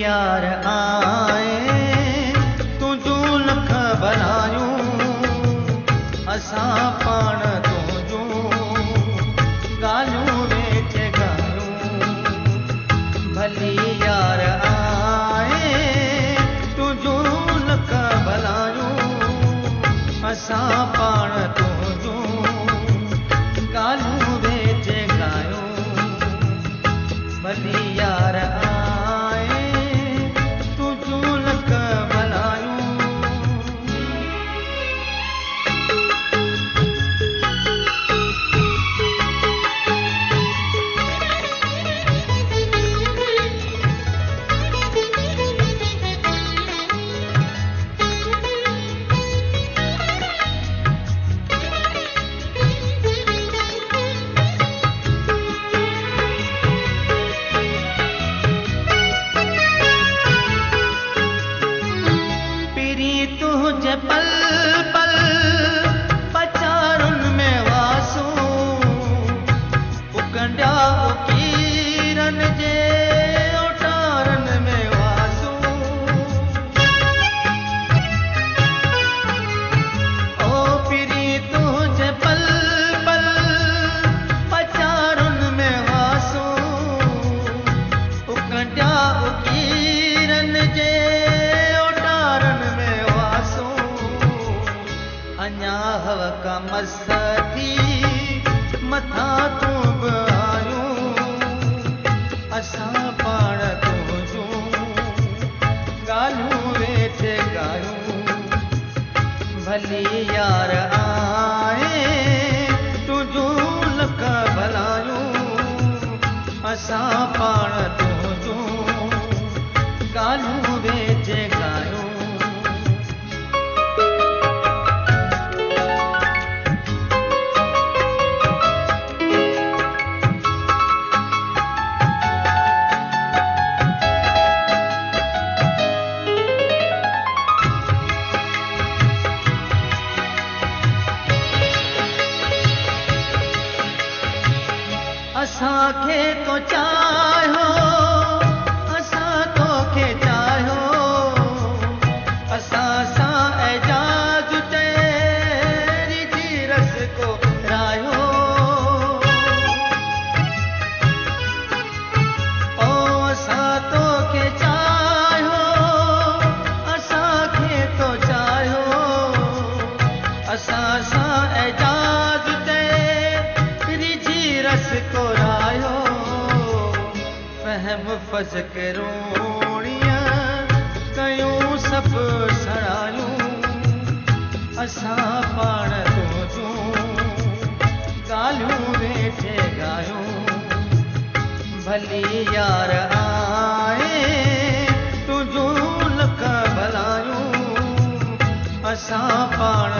यार आए तुझूं लख भलायूं असां पाण तुझूं ॻाल्हियूं वेठे ॻायूं भली यार आए तुझूं लख भलायूं असां पाण तुझूं ॻाल्हियूं वेठे ॻायूं भली यार आए तुझूं लख भलायूं तुझे पल पल पचारुन में वासूं उकंडिया उकीरन जे ओटारन में वासूं ओ पिरी तुझे पल पल पचारुन में वासूं उकंडिया उकीरन जे अञा हव का मस्ती मथा तूं बि आयूं असां पाण तुझूं ॻाल्हियूं वेठे ॻायूं भली यार आए तुझूं लख भलायूं असां पाण तुझूं ॻाल्हियूं वेठे ॻायूं असांखे तो चाहियो असां तोखे चाहियो असां सां एजाज तेरी जी रस को रायो ओ असां तोखे चाहियो असांखे तो चाहियो असां सां एजाज तेरी जी रस को रायो फहम फज के रोणिया कयूं सब सड़ायूं असां पाण तुझूं ॻाल्हियूं वेठे ॻायूं भली यार आए तुझूं लख भलायूं असां पाण